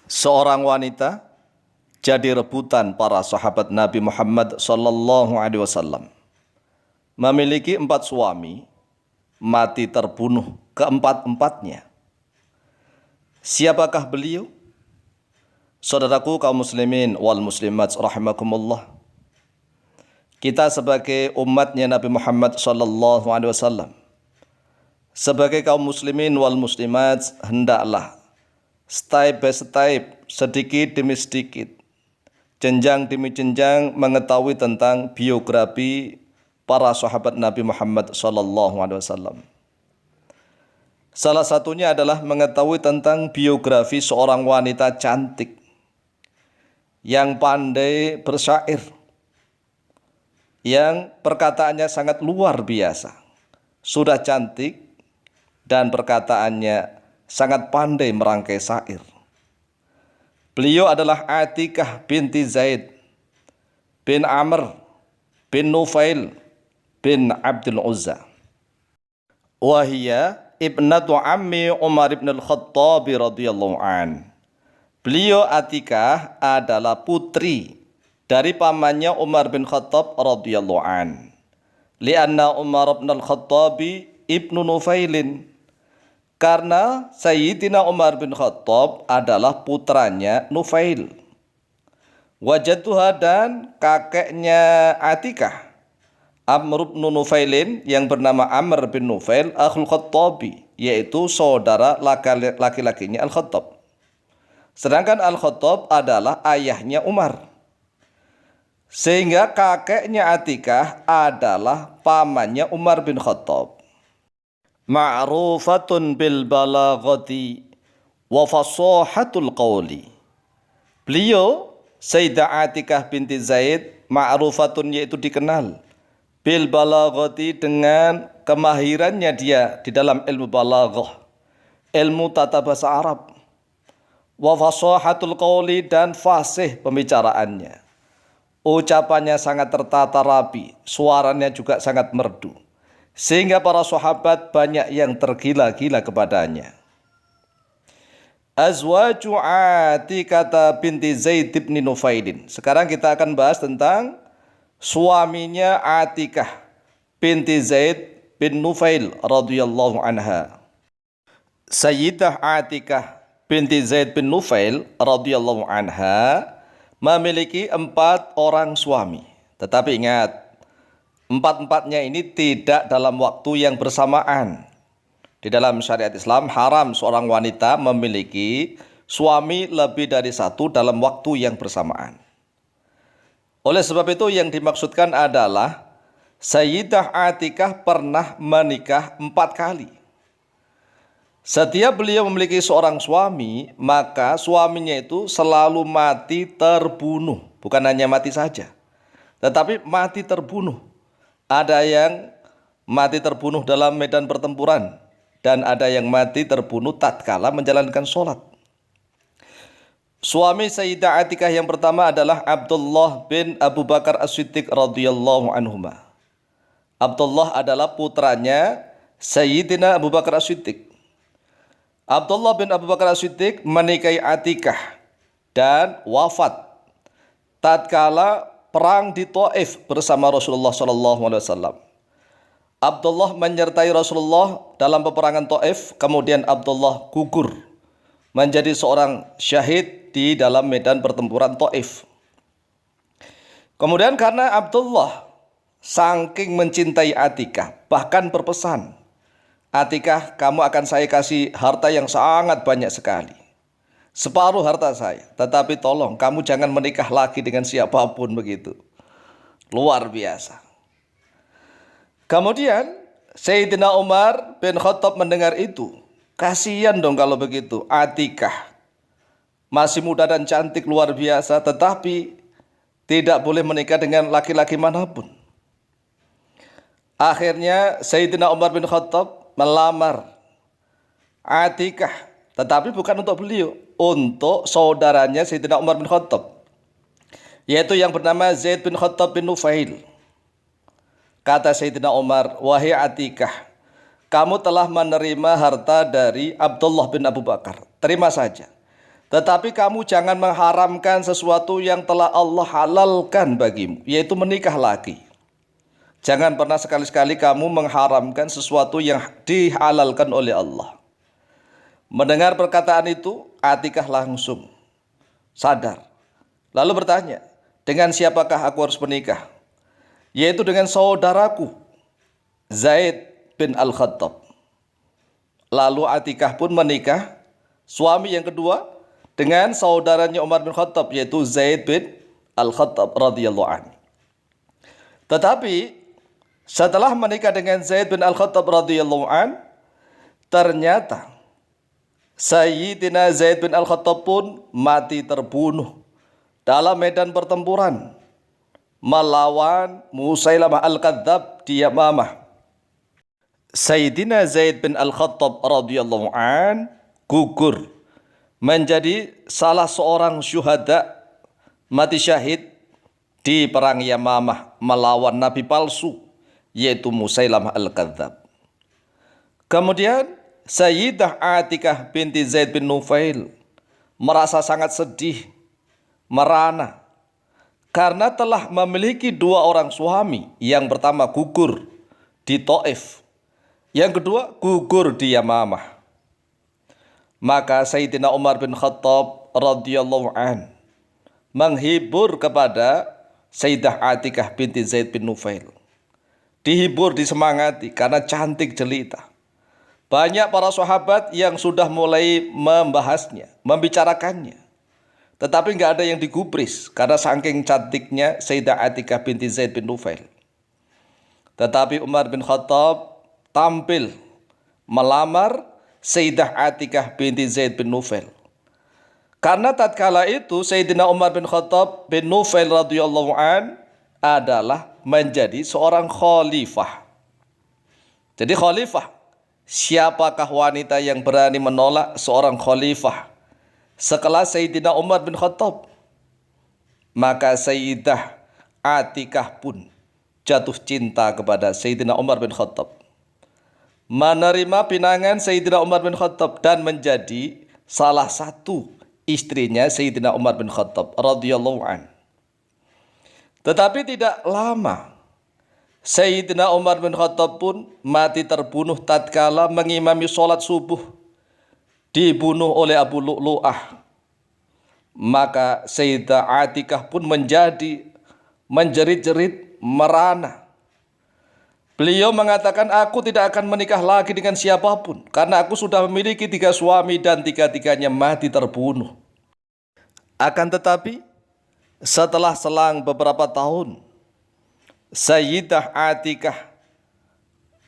Seorang wanita jadi rebutan para sahabat Nabi Muhammad sallallahu alaihi wasallam. Memiliki 4 suami, mati terbunuh keempat-empatnya. Siapakah beliau? Saudaraku kaum muslimin wal muslimat rahimakumullah. Kita sebagai umatnya Nabi Muhammad sallallahu alaihi wasallam, sebagai kaum muslimin wal muslimat, hendaklah step by step, sedikit demi sedikit, jenjang demi jenjang mengetahui tentang biografi para sahabat Nabi Muhammad SAW. Salah satunya adalah mengetahui tentang biografi seorang wanita cantik yang pandai bersyair, yang perkataannya sangat luar biasa. Sudah cantik dan perkataannya sangat pandai merangkai syair. Beliau adalah Atikah binti Zaid bin Amr bin Nufail bin Abdul Uzza. Wahia ibnatu ammi Umar bin Al-Khattab radhiyallahu an. Beliau Atikah adalah putri dari pamannya Umar bin Khattab radhiyallahu an. Lianna Umar bin Al-Khattab ibnu Nufailin. Karena Sayyidina Umar bin Khattab adalah putranya Nufail. Wajatuha, dan kakeknya Atikah, Amr bin Nufailin, yang bernama Amr bin Nufail akhul Khattabi, yaitu saudara laki-lakinya Al-Khattab. Sedangkan Al-Khattab adalah ayahnya Umar. Sehingga kakeknya Atikah adalah pamannya Umar bin Khattab. Ma'rufatun bil balaghati wa fasahatul qawli. Beliau Sayyidah Atikah binti Zaid ma'rufatun, yaitu dikenal, bil balaghati, dengan kemahirannya dia di dalam ilmu balaghah, ilmu tata bahasa Arab, wa fasahatul qawli, dan fasih pembicaraannya. Ucapannya sangat tertata rapi, suaranya juga sangat merdu, sehingga para sahabat banyak yang tergila-gila kepadanya. Azwaju Atikah binti Zaid bin Nufailin. Sekarang kita akan bahas tentang suaminya Atikah binti Zaid bin Nufail radhiyallahu anha. Sayyidah Atikah binti Zaid bin Nufail radhiyallahu anha memiliki 4 orang suami. Tetapi ingat, 4-empatnya ini tidak dalam waktu yang bersamaan. Di dalam syariat Islam haram seorang wanita memiliki suami lebih dari 1 dalam waktu yang bersamaan. Oleh sebab itu yang dimaksudkan adalah Sayyidah Atikah pernah menikah 4 kali. Setiap beliau memiliki seorang suami, maka suaminya itu selalu mati terbunuh. Bukan hanya mati saja, tetapi mati terbunuh. Ada yang mati terbunuh dalam medan pertempuran, dan ada yang mati terbunuh tatkala menjalankan sholat. Suami Sayyidah Atikah yang pertama adalah Abdullah bin Abu Bakar As-Siddiq radhiyallahu anhuma. Abdullah adalah putranya Sayyidina Abu Bakar As-Siddiq. Abdullah bin Abu Bakar As-Siddiq menikahi Atikah dan wafat tatkala perang di Taif bersama Rasulullah SAW. Abdullah menyertai Rasulullah dalam peperangan Taif, kemudian Abdullah gugur menjadi seorang syahid di dalam medan pertempuran Taif. Kemudian karena Abdullah saking mencintai Atikah, bahkan berpesan, Atikah, kamu akan saya kasih harta yang sangat banyak sekali, separuh harta saya, tetapi tolong kamu jangan menikah lagi dengan siapapun, begitu. Luar biasa. Kemudian Sayyidina Umar bin Khattab mendengar itu. Kasihan dong kalau begitu. Atikah masih muda dan cantik luar biasa, tetapi tidak boleh menikah dengan laki-laki manapun. Akhirnya Sayyidina Umar bin Khattab melamar Atikah, tetapi bukan untuk beliau, untuk saudaranya Sayyidina Umar bin Khattab, yaitu yang bernama Zaid bin Khattab bin Nufail. Kata Sayyidina Umar, wahai Atikah, kamu telah menerima harta dari Abdullah bin Abu Bakar, terima saja. Tetapi kamu jangan mengharamkan sesuatu yang telah Allah halalkan bagimu, yaitu menikah lagi. Jangan pernah sekali-sekali kamu mengharamkan sesuatu yang dihalalkan oleh Allah. Mendengar perkataan itu, Atikah langsung sadar. Lalu bertanya, dengan siapakah aku harus menikah? Yaitu dengan saudaraku, Zaid bin Al-Khattab. Lalu Atikah pun menikah, suami yang kedua, dengan saudaranya Umar bin Khattab, yaitu Zaid bin Al-Khattab radhiyallahu anhu. Tetapi setelah menikah dengan Zaid bin Al-Khattab radhiyallahu anhu, ternyata Sayyidina Zaid bin Al-Khattab pun mati terbunuh dalam medan pertempuran melawan Musailamah Al-Kadzab di Yamamah. Sayyidina Zaid bin Al-Khattab radhiyallahu anhu gugur menjadi salah seorang syuhada mati syahid di perang Yamamah melawan nabi palsu yaitu Musailamah Al-Kadzab. Kemudian Sayyidah Atikah binti Zaid bin Nufail merasa sangat sedih, merana karena telah memiliki dua orang suami. Yang pertama gugur di Taif, yang kedua gugur di Yamamah. Maka Sayyidina Umar bin Khattab radhiyallahu an menghibur kepada Sayyidah Atikah binti Zaid bin Nufail. Dihibur, disemangati karena cantik jelita. Banyak para sahabat yang sudah mulai membahasnya, membicarakannya. Tetapi nggak ada yang digubris karena saking cantiknya Sayyidah Atikah binti Zaid bin Nufail. Tetapi Umar bin Khattab tampil melamar Sayyidah Atikah binti Zaid bin Nufail. Karena tatkala itu Sayyidina Umar bin Khattab bin Nufail radhiyallahu an adalah menjadi seorang khalifah. Jadi khalifah, siapakah wanita yang berani menolak seorang khalifah sekelas Sayyidina Umar bin Khattab? Maka Sayyidah Atikah pun jatuh cinta kepada Sayyidina Umar bin Khattab, menerima pinangan Sayyidina Umar bin Khattab dan menjadi salah satu istrinya Sayyidina Umar bin Khattab radhiyallahu an. Tetapi tidak lama Sayyidina Umar bin Khattab pun mati terbunuh tatkala mengimami sholat subuh, dibunuh oleh Abu Lu'lu'ah. Maka Sayyidah Atikah pun menjerit-jerit, merana. Beliau mengatakan, aku tidak akan menikah lagi dengan siapapun karena aku sudah memiliki 3 suami dan 3-tiganya mati terbunuh. Akan tetapi setelah selang beberapa tahun, Sayyidah Atikah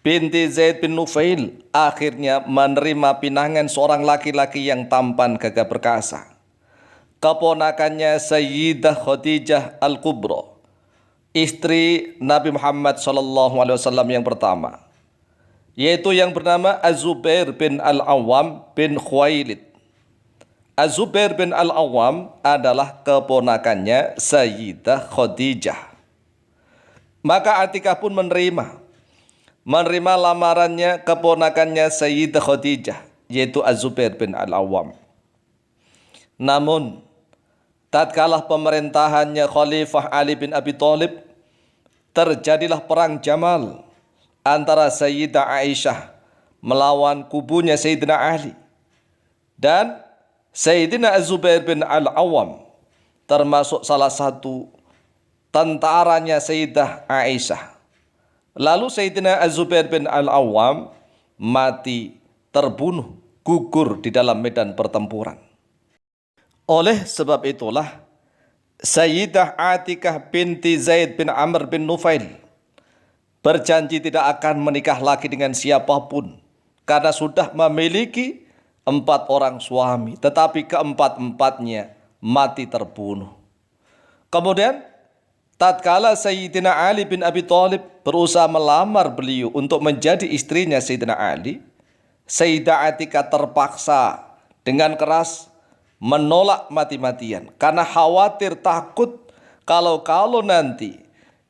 binti Zaid bin Nufail akhirnya menerima pinangan seorang laki-laki yang tampan gagah perkasa, keponakannya Sayyidah Khadijah Al-Kubra, istri Nabi Muhammad SAW yang pertama, yaitu yang bernama Az-Zubair bin Al-Awwam bin Khuwailid. Az-Zubair bin Al-Awwam adalah keponakannya Sayyidah Khadijah. Maka Atikah pun menerima lamarannya keponakannya Sayyidah Khadijah, yaitu Az-Zubair bin Al-Awwam. Namun tatkala pemerintahannya Khalifah Ali bin Abi Thalib, terjadilah perang Jamal antara Sayyidah Aisyah melawan kubunya Sayyidina Ali, dan Sayyidina Az-Zubair bin Al-Awwam termasuk salah satu tentaranya Sayyidah Aisyah. Lalu Sayyidina Az-Zubair bin Al-Awwam mati terbunuh, gugur di dalam medan pertempuran. Oleh sebab itulah Sayyidah Atikah binti Zaid bin Amr bin Nufail berjanji tidak akan menikah lagi dengan siapapun karena sudah memiliki 4 orang suami, tetapi keempat-empatnya mati terbunuh. Kemudian tatkala Sayyidina Ali bin Abi Thalib berusaha melamar beliau untuk menjadi istrinya Sayyidina Ali, Sayyidah Atikah terpaksa dengan keras menolak mati-matian karena khawatir, takut kalau nanti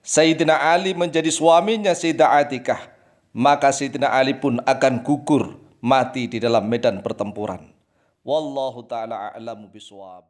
Sayyidina Ali menjadi suaminya Sayyidah Atikah, maka Sayyidina Ali pun akan gugur mati di dalam medan pertempuran. Wallahu taala a'lamu biswab.